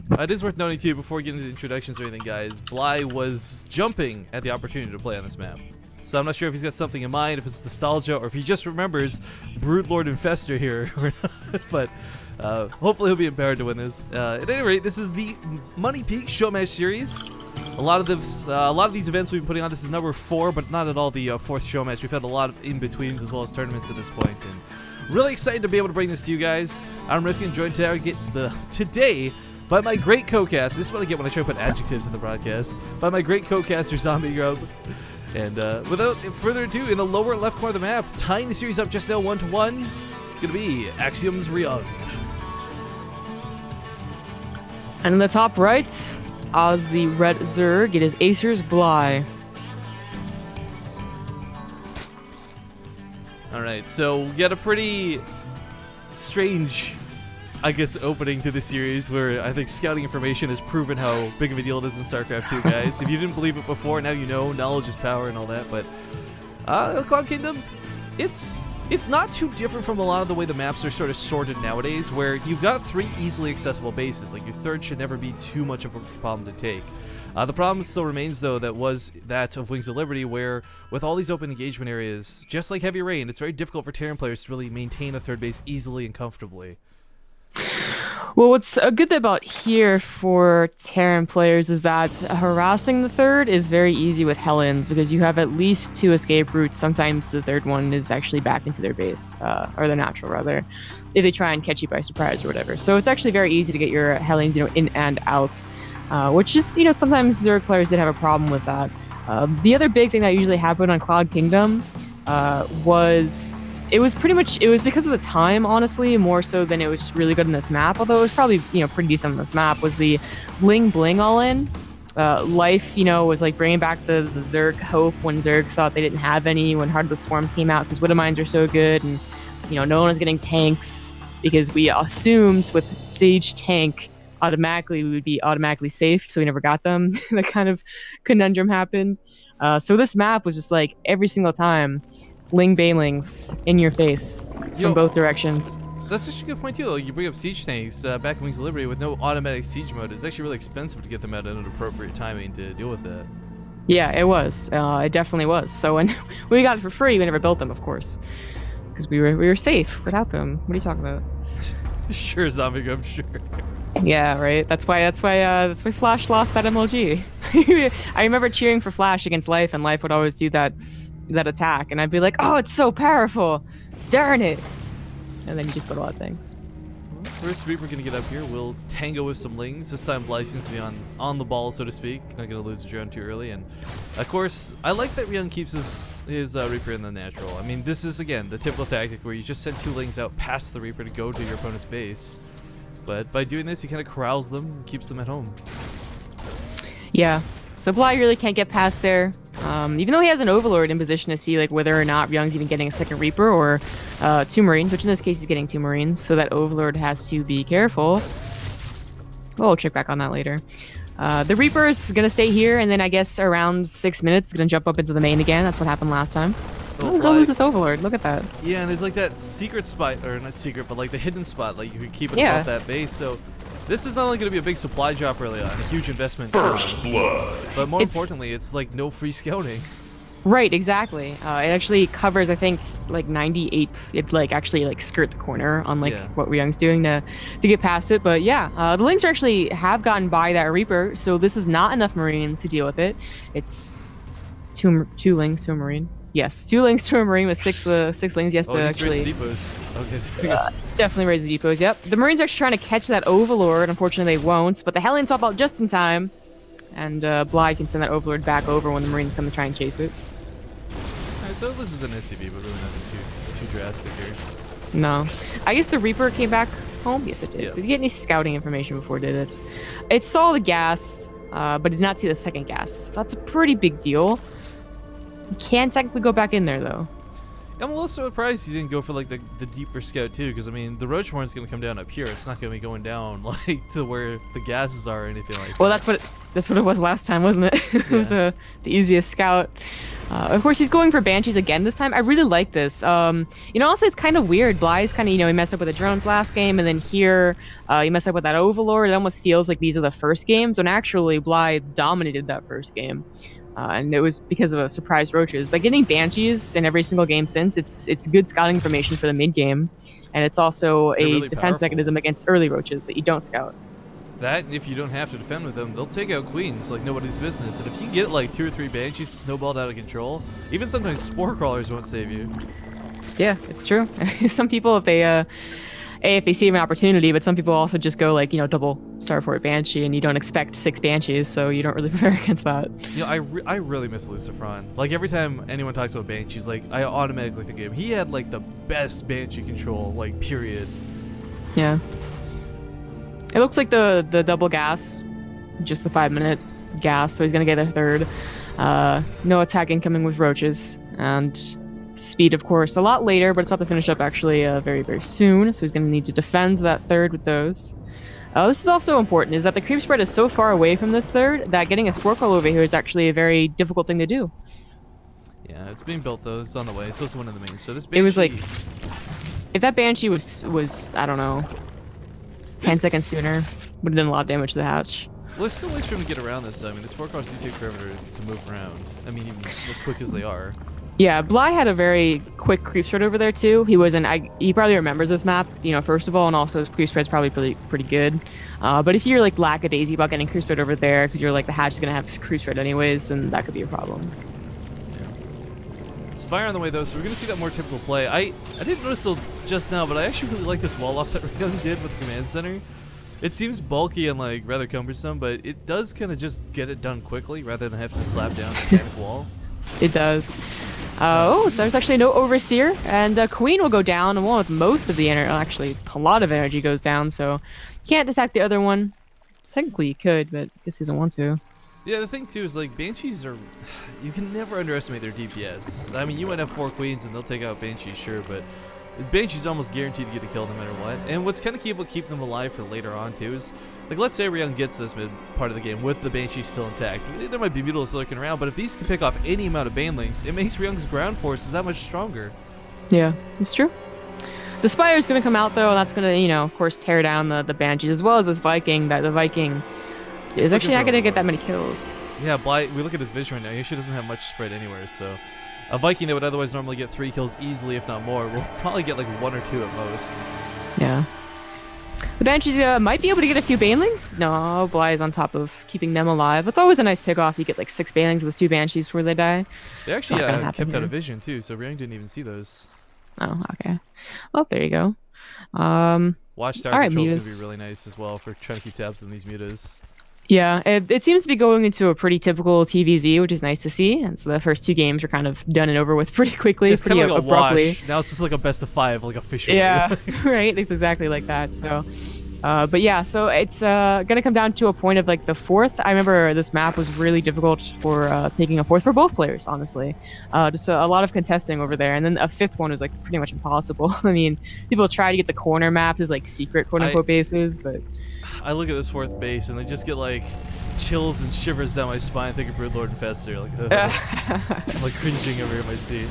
It is worth noting too, before we get into introductions or anything, guys, Bly was jumping at the opportunity to play on this map. So I'm not sure if he's got something in mind, if it's nostalgia, or if he just remembers Broodlord Infester here or not. But hopefully he'll be empowered to win this. At any rate, this is the Money Peak Show Match Series. A lot of these events we've been putting on, this is number 4, but not at all the 4th show match. We've had a lot of in-betweens as well as tournaments at this point, and really excited to be able to bring this to you guys. I'm Ryung, joined today by my great co-caster. This is what I get when I try to put adjectives in the broadcast. By my great co-caster, Zombie Grub. And without further ado, in the lower left corner of the map, tying the series up just now 1-1, it's going to be Axiom's Ryung. And in the top right, as the red Zerg, it is Acer's Bly. Alright, so we got a pretty strange, I guess, opening to the series where I think scouting information has proven how big of a deal it is in StarCraft 2, guys. If you didn't believe it before, now you know. Knowledge is power and all that. But Cloud Kingdom, it's not too different from a lot of the way the maps are sort of sorted nowadays, where you've got 3 easily accessible bases. Like, your third should never be too much of a problem to take. The problem still remains, though, that was that of Wings of Liberty, where with all these open engagement areas, just like Heavy Rain, it's very difficult for Terran players to really maintain a third base easily and comfortably. Well, what's a good thing about here for Terran players is that harassing the third is very easy with Hellions because you have at least 2 escape routes. Sometimes the third one is actually back into their base, or their natural rather, if they try and catch you by surprise or whatever. So it's actually very easy to get your Hellions, in and out, which is, sometimes Zerg players did have a problem with that. The other big thing that usually happened on Cloud Kingdom was... It was because of the time, honestly, more so than it was just really good in this map, although it was probably, pretty decent on this map, was the bling bling all in. Life, was like bringing back the Zerg hope when Zerg thought they didn't have any, when Heart of the Swarm came out, because Widow Mines are so good, and, no one was getting tanks, because we assumed with Sage tank, automatically we would be automatically safe, so we never got them. That kind of conundrum happened. So this map was just like, every single time, Ling Banelings in your face from both directions. That's just a good point too, though. You bring up siege tanks back in Wings of Liberty with no automatic siege mode. It's actually really expensive to get them out at an appropriate timing to deal with that. Yeah, it was. It definitely was. So when we got it for free, we never built them, of course, because we were safe without them. What are you talking about? Sure, Zombie, I'm sure. Yeah, right. That's why Flash lost that MLG. I remember cheering for Flash against Life, and Life would always do that attack, and I'd be like, oh, it's so powerful, darn it, and then you just put a lot of tanks. First Reaper gonna get up here. We'll tango with some Lings. This time Bly seems to be on the ball, so to speak. Not gonna lose the drone too early, and of course I like that Ryung keeps his Reaper in the natural. I mean, this is again the typical tactic where you just send 2 Lings out past the Reaper to go to your opponent's base, but by doing this he kind of corrals them and keeps them at home. Yeah, so Bly really can't get past there. Even though he has an Overlord in position to see whether or not Ryung's even getting a second Reaper or 2 Marines, which in this case he's getting 2 Marines, so that Overlord has to be careful. We'll check back on that later. The Reaper is going to stay here, and then I guess around 6 minutes, going to jump up into the main again. That's what happened last time. Oh, he's going to lose this Overlord. Look at that. Yeah, and there's like that secret spot, or not secret, but like the hidden spot, like you could keep it above that base, so... This is not only going to be a big supply drop early on, a huge investment. First blood. But more importantly, it's like no free scouting. Right, exactly. It actually covers, I think, like 98. It actually skirt the corner on what Ryung's doing to get past it. But yeah, the Lings actually have gotten by that Reaper, so this is not enough Marines to deal with it. It's two Lings to a Marine. Yes, 2 Lings to a Marine with 6 Lings. Yes, to actually. Depots. Okay. Definitely raise the depots. Yep. The Marines are actually trying to catch that Overlord. Unfortunately, they won't. But the Hellions pop out just in time, and Bly can send that Overlord back over when the Marines come to try and chase it. Alright, so this is an SCV, but really nothing too drastic here. No, I guess the Reaper came back home. Yes, it did. Yeah. Did you get any scouting information before it did it? It saw the gas, but did not see the second gas. That's a pretty big deal. You can technically go back in there, though. I'm a little surprised he didn't go for like the deeper scout too, because I mean the roach horn's gonna come down up here. It's not gonna be going down like to where the gases are or anything like Well, that. that's what it was last time, wasn't it? It was Yeah. the easiest scout. Of course, he's going for banshees again this time. I really like this. Honestly, it's kind of weird. Bly's kind of, he messed up with the drones last game, and then here, he messed up with that overlord. It almost feels like these are the first games, when actually Bly dominated that first game. And it was because of a surprise roaches. By getting banshees in every single game since, it's good scouting information for the mid game, and it's also They're a really defense powerful. mechanism against early roaches that you don't scout. That, and if you don't have to defend with them, they'll take out queens like nobody's business. And if you get like 2 or 3 banshees snowballed out of control, even sometimes spore crawlers won't save you. Yeah, it's true. Some people, if they see an opportunity, but some people also just go like, double Starport Banshee, and you don't expect 6 Banshees, so you don't really prepare against that. I really miss Lucifron. Like every time anyone talks about banshees, like I automatically think of him. He had like the best banshee control, like period. Yeah. It looks like the double gas, just the 5-minute gas, so he's gonna get a third. No attack incoming with roaches, and speed, of course, a lot later, but it's about to finish up actually very, very soon, so he's gonna need to defend that third with those. This is also important, is that the creep spread is so far away from this third that getting a spore call over here is actually a very difficult thing to do. Yeah, it's being built though. It's on the way. It's supposed to win in the main. So this banshee, It was like, if that Banshee was I don't know, 10 seconds sooner, would have done a lot of damage to the hatch. well, there's still ways for him to get around this. I mean, the spore cars do take forever to move around. I mean, even as quick as they are. Yeah, Bly had a very quick creep spread over there too. He probably remembers this map, first of all, and also his creep spread's probably pretty good. But if you're like lackadaisy about getting creep spread over there because you're like the hatch is gonna have creep spread anyways, then that could be a problem. Spire on the way though, so we're gonna see that more typical play. I didn't notice till just now, but I actually really like this wall off that Ryung did with the command center. It seems bulky and like rather cumbersome, but it does kind of just get it done quickly rather than having to slap down a mechanic wall. It does. There's actually no Overseer, and Queen will go down, the one with most of the energy. Actually, a lot of energy goes down, so can't attack the other one. Technically, he could, but I guess he doesn't want to. Yeah, the thing too is like banshees are, you can never underestimate their DPS. I mean, you might have 4 queens and they'll take out banshees, sure, but banshee's almost guaranteed to get a kill no matter what. And what's kind of keep them alive for later on too is, like, let's say Ryung gets this mid part of the game with the banshees still intact. There might be mutilas lurking around, but if these can pick off any amount of banelings, it makes Ryung's ground forces that much stronger. Yeah, it's true. The Spire's gonna come out though, and that's gonna, of course, tear down the banshees as well as this Viking. That the Viking is actually not gonna get that many kills. Yeah, Bly, we look at his vision right now. He actually doesn't have much spread anywhere, so a Viking that would otherwise normally get 3 kills easily, if not more, will probably get like 1 or 2 at most. Yeah. The Banshees might be able to get a few Banelings. No, Bly is on top of keeping them alive. It's always a nice pick-off. You get like 6 Banelings with 2 Banshees before they die. They actually Not gonna happen kept out here. of vision too, so Ryung didn't even see those. Oh, okay. Well, there you go. Watchtower All right, control's gonna mutas. be really nice as well for trying to keep tabs on these mutas. Yeah, it seems to be going into a pretty typical TVZ, which is nice to see. And so the first 2 games are kind of done and over with pretty quickly, It's kind pretty of like a abruptly. wash. Now it's just like a best of 5, like officially. Yeah, right. It's exactly like that. So, but yeah, so it's gonna come down to a point of like the 4th. I remember this map was really difficult for taking a 4th for both players, honestly. Just a lot of contesting over there, and then a 5th one was like pretty much impossible. I mean, people try to get the corner maps as like secret quote unquote bases, but I look at this 4th base and I just get like chills and shivers down my spine thinking Broodlord Infestor, like I'm like cringing over here in my seat.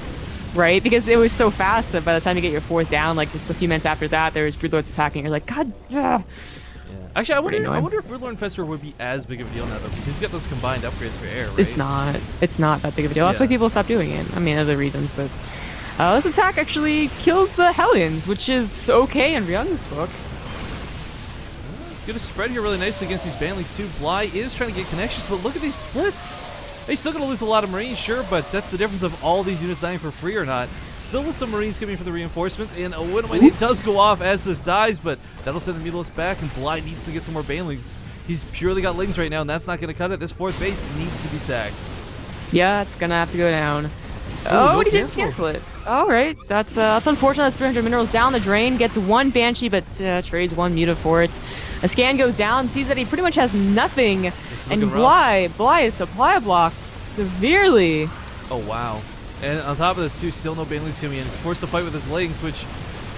right, because it was so fast that by the time you get your 4th down, like just a few minutes after that, there was Broodlords attacking. You're like, God. Yeah. Actually, I Pretty annoying. wonder if Broodlord Infestor would be as big of a deal now though, because he's got those combined upgrades for air, right? It's not. It's not that big of a deal. That's why Yeah. people stopped doing it. I mean, other reasons, but this attack actually kills the Hellions, which is okay in Ryung's book. Gonna spread here really nicely against these Banlings too. Bly is trying to get connections, but look at these splits. He's still gonna lose a lot of Marines, sure, but that's the difference of all these units dying for free or not. Still with some Marines coming for the reinforcements, and a Winnowmite it does go off as this dies, but that'll send the Mutalisk back, and Bly needs to get some more Banlings. He's purely got Lings right now, and that's not gonna cut it. This 4th base needs to be sacked. Yeah, it's gonna have to go down. no He didn't cancel. cancel it. All right, that's unfortunate. That's 300 minerals down the drain. Gets 1 Banshee, but trades 1 Muta for it. A scan goes down, sees that he pretty much has nothing, This is and looking rough. Bly is supply blocked severely. Oh wow. And on top of this, too, still no banelings coming in. He's forced to fight with his lings, which,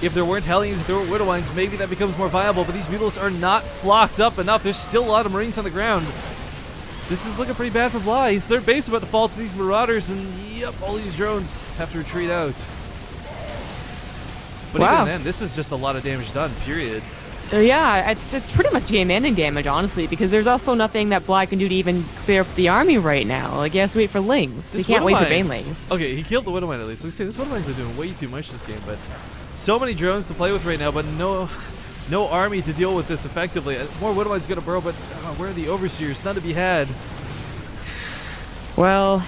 if there weren't Hellions, if there weren't Widowmines, maybe that becomes more viable. But these Mutalisks are not flocked up enough. There's still a lot of Marines on the ground. This is looking pretty bad for Bly. His third base about to fall to these Marauders, and yep, all these drones have to retreat out. But wow. even then, this is just a lot of damage done, period. Yeah, it's pretty much game-ending damage, honestly, because there's also nothing that Bly can do to even clear up the army right now. Like, he has to wait for Lings. He can't wait for Banelings. Okay, he killed the Widowmine at least. Let's say this Widowmine's been doing way too much this game, but so many drones to play with right now, but no army to deal with this effectively. More Widowmine's gonna burrow, but where are the Overseers? None to be had. Well,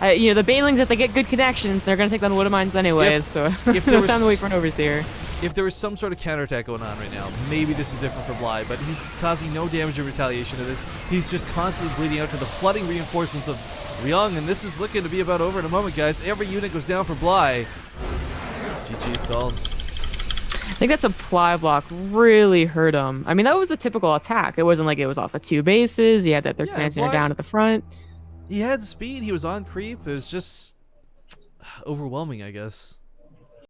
you know, the Banelings, if they get good connections, they're gonna take down Widowmines anyways, so if there no was time to wait for an Overseer. If there was some sort of counterattack going on right now, maybe this is different for Bly, but he's causing no damage or retaliation to this. He's just constantly bleeding out to the flooding reinforcements of Ryung, and this is looking to be about over in a moment, guys. Every unit goes down for Bly. GG's called. I think that supply block really hurt him. I mean, that was a typical attack. It wasn't like it was off of 2 bases. He had that third command center down at the front. He had speed. He was on creep. It was just overwhelming, I guess.